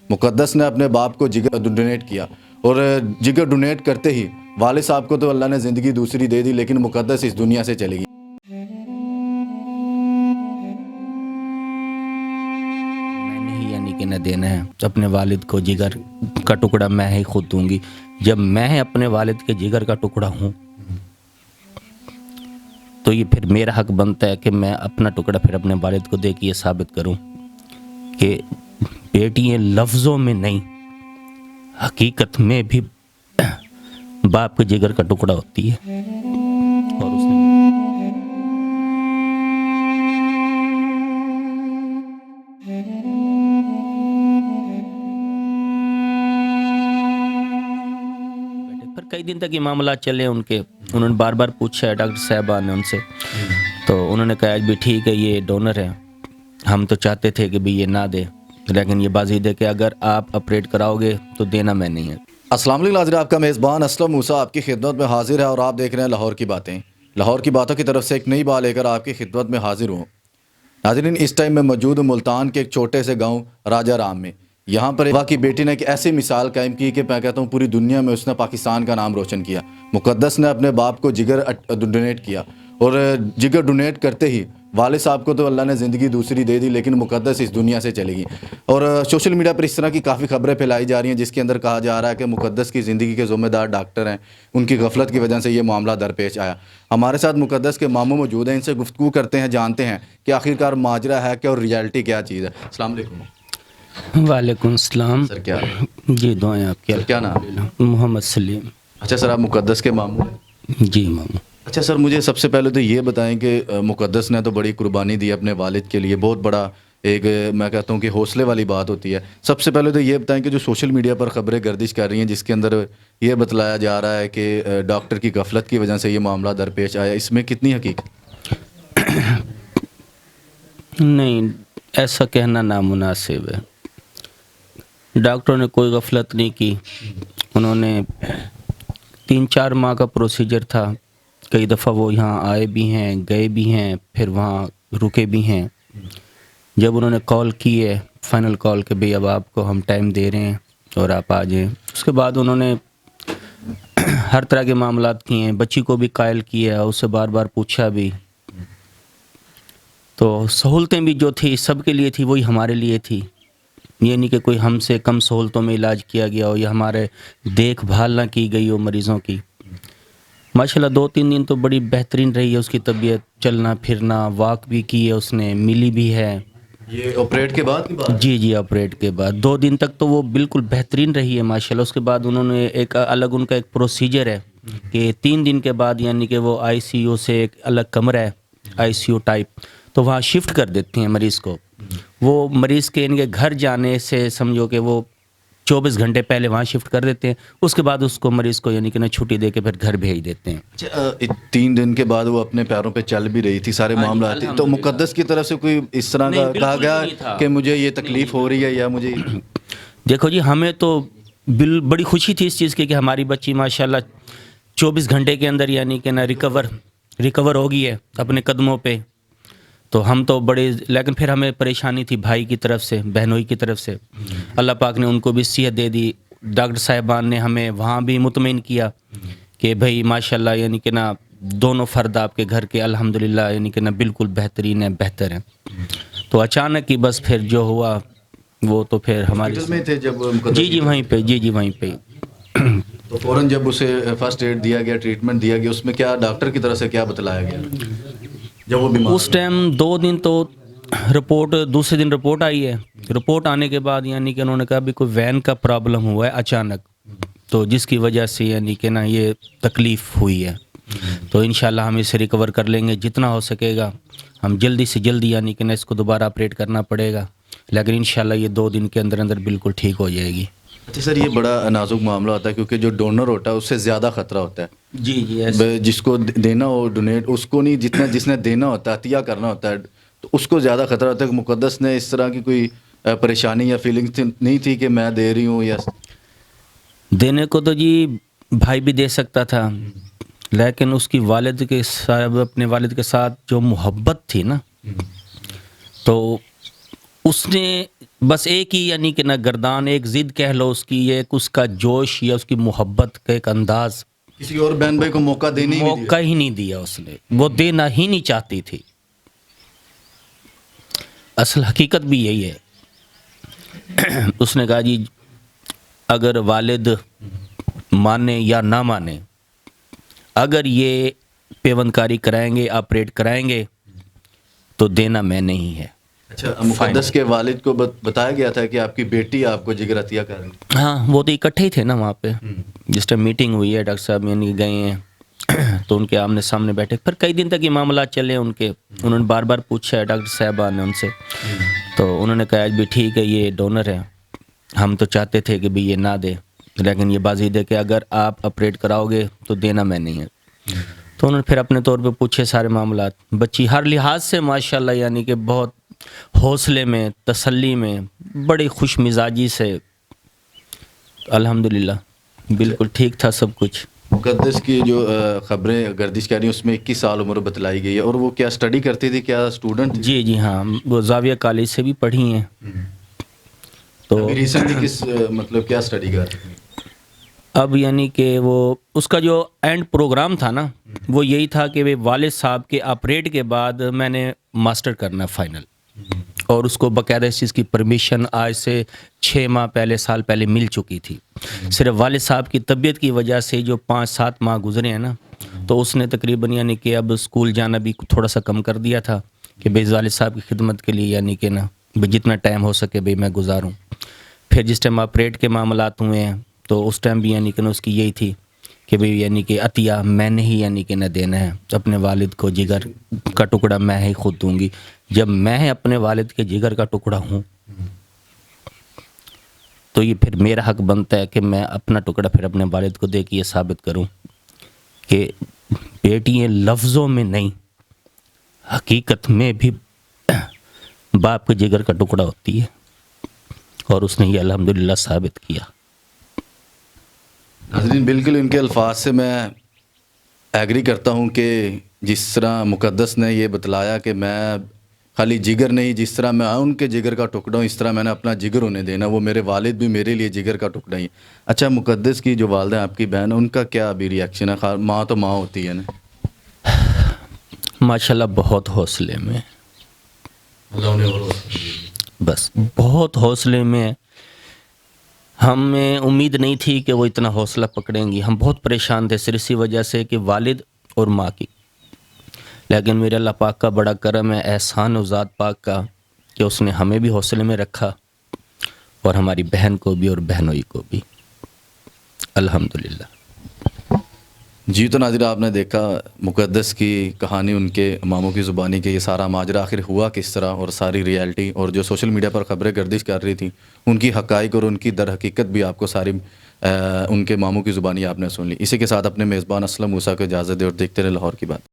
مقدس نے اپنے باپ کو جگر ڈونیٹ کیا، اور جگر ڈونیٹ کرتے ہی والد صاحب کو تو اللہ نے زندگی دوسری دے دی، لیکن مقدس اس دنیا سے چلی گئی۔ میں نے ہی یعنی کہ نہ دینا ہے اپنے والد کو، جگر کا ٹکڑا میں ہی خود دوں گی۔ جب میں اپنے والد کے جگر کا ٹکڑا ہوں تو یہ پھر میرا حق بنتا ہے کہ میں اپنا ٹکڑا پھر اپنے والد کو دے کے یہ ثابت کروں کہ بیٹیاں لفظوں میں نہیں، حقیقت میں بھی باپ کے جگر کا ٹکڑا ہوتی ہے۔ اور اس نے پھر کئی دن تک یہ معاملات چلے ان کے، انہوں نے بار بار پوچھا ہے ڈاکٹر صاحبہ نے ان سے، تو انہوں نے کہا بھی ٹھیک ہے یہ ڈونر ہے، ہم تو چاہتے تھے کہ بھی یہ نہ دے، لیکن یہ بازی دے کہ اگر آپ آپریٹ کراؤ گے تو دینا میں نہیں ہے۔ السلام علیکم ناظرین، آپ کا میزبان اسلم موسیٰ آپ کی خدمت میں حاضر ہے، اور آپ دیکھ رہے ہیں لاہور کی باتیں۔ لاہور کی باتوں کی طرف سے ایک نئی بات لے کر آپ کی خدمت میں حاضر ہوں۔ ناظرین، اس ٹائم میں موجود ہوں ملتان کے ایک چھوٹے سے گاؤں راجہ رام میں۔ یہاں پر ایوا کی بیٹی نے ایک ایسی مثال قائم کی کہ میں کہتا ہوں پوری دنیا میں اس نے پاکستان کا نام روشن کیا۔ مقدس نے اپنے باپ کو جگر ڈونیٹ کیا، اور جگر ڈونیٹ کرتے ہی والد صاحب کو تو اللہ نے زندگی دوسری دے دی، لیکن مقدس اس دنیا سے چلی گئی۔ اور سوشل میڈیا پر اس طرح کی کافی خبریں پھیلائی جا رہی ہیں جس کے اندر کہا جا رہا ہے کہ مقدس کی زندگی کے ذمہ دار ڈاکٹر ہیں، ان کی غفلت کی وجہ سے یہ معاملہ درپیش آیا۔ ہمارے ساتھ مقدس کے ماموں موجود ہیں، ان سے گفتگو کرتے ہیں، جانتے ہیں کہ آخرکار ماجرا ہے کہ اور ریالٹی کیا چیز ہے۔ السلام علیکم۔ وعلیکم السلام۔ سر کیا جی دعائیں آپ کی۔ سر کیا نام؟ محمد سلیم۔ اچھا سر، آپ مقدس کے ماموں ہیں؟ جی ماموں۔ اچھا سر، مجھے سب سے پہلے تو یہ بتائیں کہ مقدس نے تو بڑی قربانی دی اپنے والد کے لیے، بہت بڑا ایک میں کہتا ہوں کہ حوصلے والی بات ہوتی ہے۔ سب سے پہلے تو یہ بتائیں کہ جو سوشل میڈیا پر خبریں گردش کر رہی ہیں جس کے اندر یہ بتلایا جا رہا ہے کہ ڈاکٹر کی غفلت کی وجہ سے یہ معاملہ درپیش آیا، اس میں کتنی حقیقت؟ نہیں، ایسا کہنا نامناسب ہے۔ ڈاکٹروں نے کوئی غفلت نہیں کی، انہوں نے 3-4 ماہ کا پروسیجر تھا، کئی دفعہ وہ یہاں آئے بھی ہیں، گئے بھی ہیں، پھر وہاں رکے بھی ہیں۔ جب انہوں نے کال کی ہے، فائنل کال کہ بھئی اب آپ کو ہم ٹائم دے رہے ہیں اور آپ آ جائیں، اس کے بعد انہوں نے ہر طرح کے معاملات کیے ہیں، بچی کو بھی قائل کیا، اس سے بار بار پوچھا بھی، تو سہولتیں بھی جو تھی سب کے لیے تھی وہی ہمارے لیے تھی۔ یہ نہیں کہ کوئی ہم سے کم سہولتوں میں علاج کیا گیا ہو یا ہمارے دیکھ بھال نہ کی گئی ہو مریضوں کی۔ ماشاءاللہ 2-3 دن تو بڑی بہترین رہی ہے اس کی طبیعت، چلنا پھرنا، واک بھی کی ہے اس نے، ملی بھی ہے۔ یہ آپریٹ کے بعد کی بات؟ جی آپریٹ کے بعد 2 دن تک تو وہ بالکل بہترین رہی ہے ماشاءاللہ۔ اس کے بعد انہوں نے ایک الگ ان کا ایک پروسیجر ہے کہ 3 دن کے بعد یعنی کہ وہ آئی سی یو سے ایک الگ کمرہ ہے، آئی سی یو ٹائپ، تو وہاں شفٹ کر دیتے ہیں مریض کو۔ وہ مریض کے ان کے گھر جانے سے سمجھو کہ وہ 24 گھنٹے پہلے وہاں شفٹ کر دیتے ہیں، اس کے بعد اس کو مریض کو یعنی کہ نا چھٹی دے کے پھر گھر بھیج دیتے ہیں۔ اچھا، 3 دن کے بعد وہ اپنے پیروں پہ چل بھی رہی تھی، سارے معاملات تھے، تو مقدس کی طرف سے کوئی اس طرح کا کہا گیا کہ مجھے یہ تکلیف ہو رہی ہے یا مجھے؟ دیکھو جی، ہمیں تو بڑی خوشی تھی اس چیز کی کہ ہماری بچی ماشاءاللہ 24 گھنٹے کے اندر یعنی کہ نا ریکور ہو گئی ہے اپنے قدموں پہ، تو ہم تو بڑے، لیکن پھر ہمیں پریشانی تھی بھائی کی طرف سے، بہنوئی کی طرف سے۔ اللہ پاک نے ان کو بھی صحت دے دی، ڈاکٹر صاحبان نے ہمیں وہاں بھی مطمئن کیا کہ بھائی ماشاءاللہ یعنی کہ نا دونوں فرد آپ کے گھر کے الحمدللہ یعنی کہ نا بالکل بہترین ہیں، بہتر ہیں۔ تو اچانک ہی بس پھر جو ہوا وہ تو پھر ہماری میں تھے جب جی وہیں پہ، جی وہیں پہ۔ تو فوراً جب اسے فرسٹ ایڈ دیا گیا، ٹریٹمنٹ دیا گیا، اس میں کیا ڈاکٹر کی طرف سے کیا بتلایا گیا جب وہ بیمار؟ اس ٹائم 2 دن تو رپورٹ، دوسرے دن رپورٹ آئی ہے، رپورٹ آنے کے بعد یعنی کہ انہوں نے کہا بھی کوئی وین کا پرابلم ہوا ہے اچانک، تو جس کی وجہ سے یعنی کہ نا یہ تکلیف ہوئی ہے، تو انشاءاللہ ہم اسے ریکور کر لیں گے جتنا ہو سکے گا، ہم جلدی سے جلدی یعنی کہ نا اس کو دوبارہ آپریٹ کرنا پڑے گا، لیکن انشاءاللہ یہ 2 دن کے اندر اندر بالکل ٹھیک ہو جائے گی۔ اچھا سر، یہ بڑا نازک معاملہ ہوتا ہے کیونکہ جو ڈونر ہوتا ہے اس سے زیادہ خطرہ ہوتا ہے۔ جی جس کو دینا ہو ڈونیٹ، اس کو نہیں، جتنا جس نے دینا ہوتا ہے، عطیہ کرنا ہوتا ہے، تو اس کو زیادہ خطرہ ہوتا ہے۔ کہ مقدس نے اس طرح کی کوئی پریشانی یا فیلنگ نہیں تھی کہ میں دے رہی ہوں یا؟ دینے کو تو جی بھائی بھی دے سکتا تھا، لیکن اس کی والد کے ساتھ، اپنے والد کے ساتھ جو محبت تھی نا، تو اس نے بس ایک ہی یعنی کہ نہ گردان، ایک ضد کہہ لو اس کی، ایک اس کا جوش یا اس کی محبت کا ایک انداز، کسی اور بہن بھائی کو موقع دینے ہی نہیں دیا. موقع ہی نہیں دیا اس نے، وہ دینا ہی نہیں چاہتی تھی. اصل حقیقت بھی یہی ہے. اس نے کہا جی اگر والد مانے یا نہ مانے، اگر یہ پیوند کاری کرائیں گے، آپریٹ کرائیں گے تو دینا میں نہیں ہے. اچھا، مقدس کے والد کو بتایا گیا تھا کہ آپ کی بیٹی آپ کو جگر عطیہ کر رہی ہے؟ ہاں، وہ تو اکٹھے ہی تھے نا وہاں پہ جس ٹائم میٹنگ ہوئی ہے. ڈاکٹر صاحب یعنی گئے ہیں تو ان کے آمنے سامنے بیٹھے. پھر کئی دن تک یہ معاملات چلے ان کے. انہوں نے بار بار پوچھا ہے ڈاکٹر صاحبہ نے ان سے، تو انہوں نے کہا بھی ٹھیک ہے یہ ڈونر ہے، ہم تو چاہتے تھے کہ بھی یہ نہ دے، لیکن یہ بازی دے کہ اگر آپ آپریٹ کراؤ گے تو دینا میں نہیں ہے. تو انہوں نے پھر اپنے طور پہ پوچھے سارے معاملات. بچی ہر لحاظ سے ماشاءاللہ یعنی کہ بہت حوصلے میں، تسلی میں، بڑی خوش مزاجی سے، الحمدللہ بالکل ٹھیک تھا سب کچھ. مقدس کی جو خبریں گردش کر رہی ہیں اس میں 21 سال عمر بتلائی گئی ہے، اور وہ کیا اسٹڈی کرتی تھی، کیا اسٹوڈنٹ تھی؟ جی ہاں، وہ زاویہ کالج سے بھی پڑھی ہیں. تو ابھی ریسنٹلی کس مطلب کیا اسٹڈی کر رہی تھی؟ اب یعنی کہ وہ اس کا جو اینڈ پروگرام تھا نا وہ یہی تھا کہ والد صاحب کے آپریٹ کے بعد میں نے ماسٹر کرنا فائنل، اور اس کو باقاعدہ اس چیز کی پرمیشن آج سے 6 ماہ پہلے، سال پہلے مل چکی تھی. صرف والد صاحب کی طبیعت کی وجہ سے جو 5-7 ماہ گزرے ہیں نا، تو اس نے تقریباً یعنی کہ اب اسکول جانا بھی تھوڑا سا کم کر دیا تھا کہ بھائی والد صاحب کی خدمت کے لیے یعنی کہ نا جتنا ٹائم ہو سکے بھائی میں گزاروں. پھر جس ٹائم آپریٹ کے معاملات ہوئے ہیں تو اس ٹائم بھی یعنی کہ نا اس کی یہی تھی کہ بھئی یعنی کہ عطیہ میں نے ہی یعنی کہ نہ دینا ہے، اپنے والد کو جگر کا ٹکڑا میں ہی خود دوں گی. جب میں اپنے والد کے جگر کا ٹکڑا ہوں تو یہ پھر میرا حق بنتا ہے کہ میں اپنا ٹکڑا پھر اپنے والد کو دے کے یہ ثابت کروں کہ بیٹیاں لفظوں میں نہیں حقیقت میں بھی باپ کے جگر کا ٹکڑا ہوتی ہے، اور اس نے یہ الحمدللہ ثابت کیا. ناظرین بالکل ان کے الفاظ سے میں ایگری کرتا ہوں کہ جس طرح مقدس نے یہ بتلایا کہ میں خالی جگر نہیں، جس طرح میں ان کے جگر کا ٹکڑا ہوں اس طرح میں نے اپنا جگر انہیں دینا، وہ میرے والد بھی میرے لیے جگر کا ٹکڑا ہی. اچھا، مقدس کی جو والدہ آپ کی بہن، ان کا کیا ابھی ریئیکشن ہے؟ ماں تو ماں ہوتی ہے نا. ماشاءاللہ بہت حوصلے میں، اللہ انہیں اور حوصلہ دے. بس بہت حوصلے میں. ہمیں امید نہیں تھی کہ وہ اتنا حوصلہ پکڑیں گی. ہم بہت پریشان تھے صرف اسی وجہ سے کہ والد اور ماں کی، لیکن میرے اللہ پاک کا بڑا کرم ہے، احسان و ذات پاک کا کہ اس نے ہمیں بھی حوصلے میں رکھا اور ہماری بہن کو بھی اور بہنوئی کو بھی، الحمدللہ. جی تو ناظرین آپ نے دیکھا مقدس کی کہانی، ان کے ماموں کی زبانی کہ یہ سارا ماجرا آخر ہوا کس طرح، اور ساری ریالٹی، اور جو سوشل میڈیا پر خبریں گردش کر رہی تھیں ان کی حقائق اور ان کی در حقیقت بھی آپ کو ساری ان کے ماموں کی زبانی آپ نے سن لی. اسی کے ساتھ اپنے میزبان اسلم موسیٰ کو اجازت دے اور دیکھتے رہے لاہور کی بات.